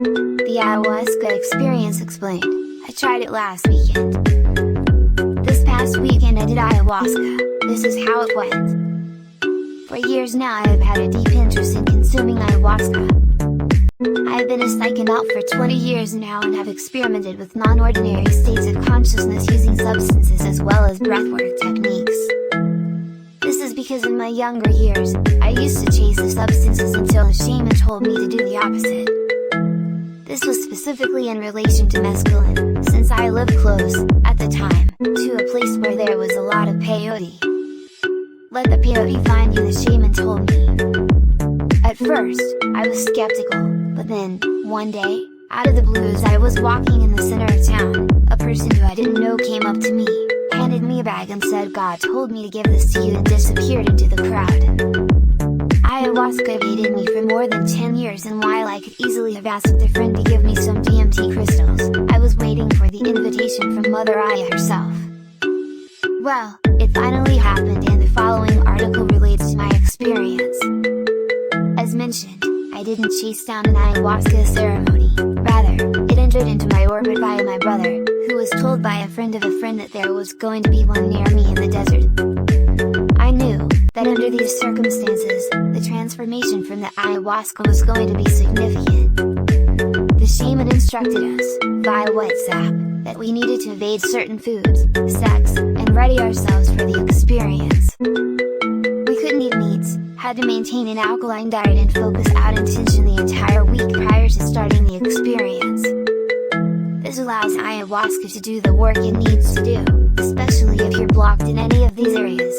The Ayahuasca experience explained. I tried it last weekend. This past weekend I did Ayahuasca. This is how it went. For years now I have had a deep interest in consuming Ayahuasca. I have been a psychonaut for 20 years now and have experimented with non-ordinary states of consciousness using substances as well as breathwork techniques. This is because in my younger years, I used to chase the substances until a shaman told me to do the opposite. This was specifically in relation to mescaline, since I lived close, at the time, to a place where there was a lot of peyote. Let the peyote find you, the shaman told me. At first, I was skeptical, but then, one day, out of the blues I was walking in the center of town, a person who I didn't know came up to me, handed me a bag and said God told me to give this to you and disappeared into the crowd. Ayahuasca evaded me for more than 10 years and while I could easily have asked a friend to give me some DMT crystals, I was waiting for the invitation from Mother Aya herself. Well, it finally happened and the following article relates to my experience. As mentioned, I didn't chase down an ayahuasca ceremony, rather, it entered into my orbit via my brother, who was told by a friend of a friend that there was going to be one near me in the desert. I knew that under these circumstances, the transformation from the ayahuasca was going to be significant. The shaman instructed us, via WhatsApp, that we needed to evade certain foods, sex, and ready ourselves for the experience. We couldn't eat meats, had to maintain an alkaline diet and focus out intention the entire week prior to starting the experience. This allows ayahuasca to do the work it needs to do, especially if you're blocked in any of these areas.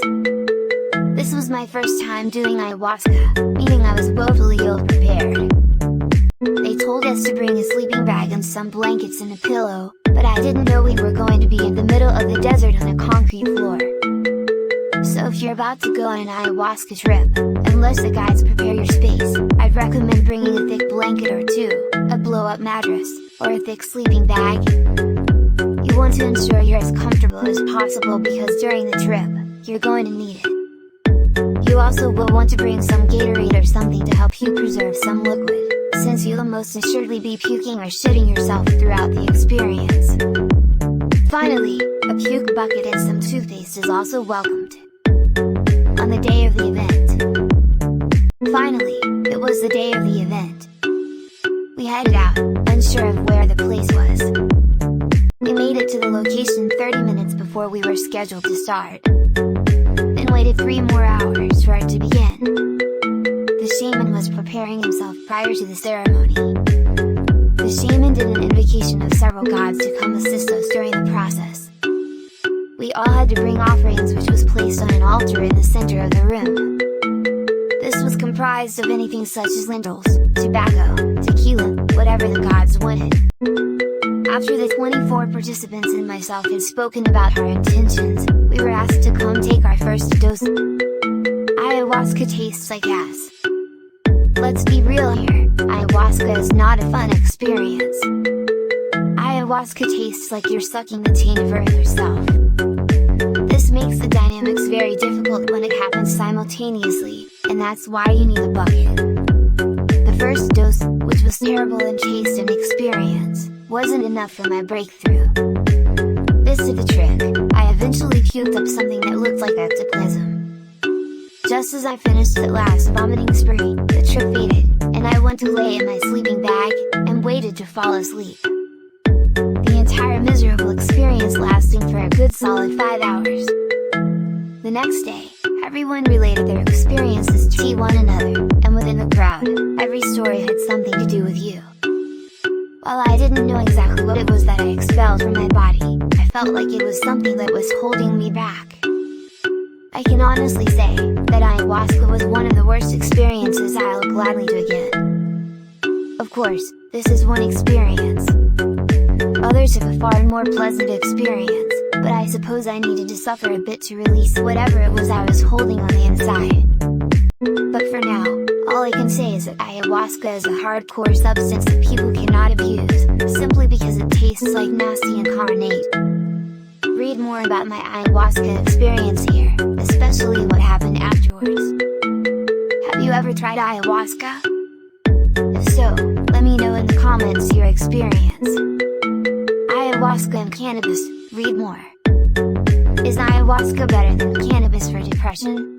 This was my first time doing ayahuasca, meaning I was woefully ill-prepared. They told us to bring a sleeping bag and some blankets and a pillow, but I didn't know we were going to be in the middle of the desert on a concrete floor. So if you're about to go on an ayahuasca trip, unless the guides prepare your space, I'd recommend bringing a thick blanket or two, a blow-up mattress, or a thick sleeping bag. You want to ensure you're as comfortable as possible because during the trip, you're going to need it. You also will want to bring some Gatorade or something to help you preserve some liquid, since you'll most assuredly be puking or shitting yourself throughout the experience. Finally, a puke bucket and some toothpaste is also welcomed. On the day of the event. Finally, it was the day of the event. We headed out, unsure of where the place was. We made it to the location 30 minutes before we were scheduled to start. Then waited 3 more hours for it to begin. The shaman was preparing himself prior to the ceremony. The shaman did an invocation of several gods to come assist us during the process. We all had to bring offerings which was placed on an altar in the center of the room. This was comprised of anything such as lentils, tobacco, tequila, whatever the gods wanted. After the 24 participants and myself had spoken about our intentions, we were asked to come take our first dose. Ayahuasca tastes like ass. Let's be real here, ayahuasca is not a fun experience. Ayahuasca tastes like you're sucking the taint of Earth herself. This makes the dynamics very difficult when it happens simultaneously, and that's why you need a bucket. The first dose, which was terrible in taste and experience, wasn't enough for my breakthrough. This did the trick, I eventually puked up something that looked like ectoplasm. Just as I finished that last vomiting spree, the trip faded, and I went to lay in my sleeping bag, and waited to fall asleep. The entire miserable experience lasting for a good solid 5 hours. The next day, everyone related their experiences to one another, and within the crowd, every story had something to do with you. While I didn't know exactly what it was that I expelled from my body, I felt like it was something that was holding me back. I can honestly say, that ayahuasca was one of the worst experiences I'll gladly do again. Of course, this is one experience. Others have a far more pleasant experience, but I suppose I needed to suffer a bit to release whatever it was I was holding on the inside. But for now, all I can say is that ayahuasca is a hardcore substance that people cannot abuse, simply because it tastes like nasty incarnate. Read more about my ayahuasca experience here, especially what happened afterwards. Have you ever tried ayahuasca? If so, let Let me know in the comments your experience. Ayahuasca and cannabis, read more. Is ayahuasca better than cannabis for depression?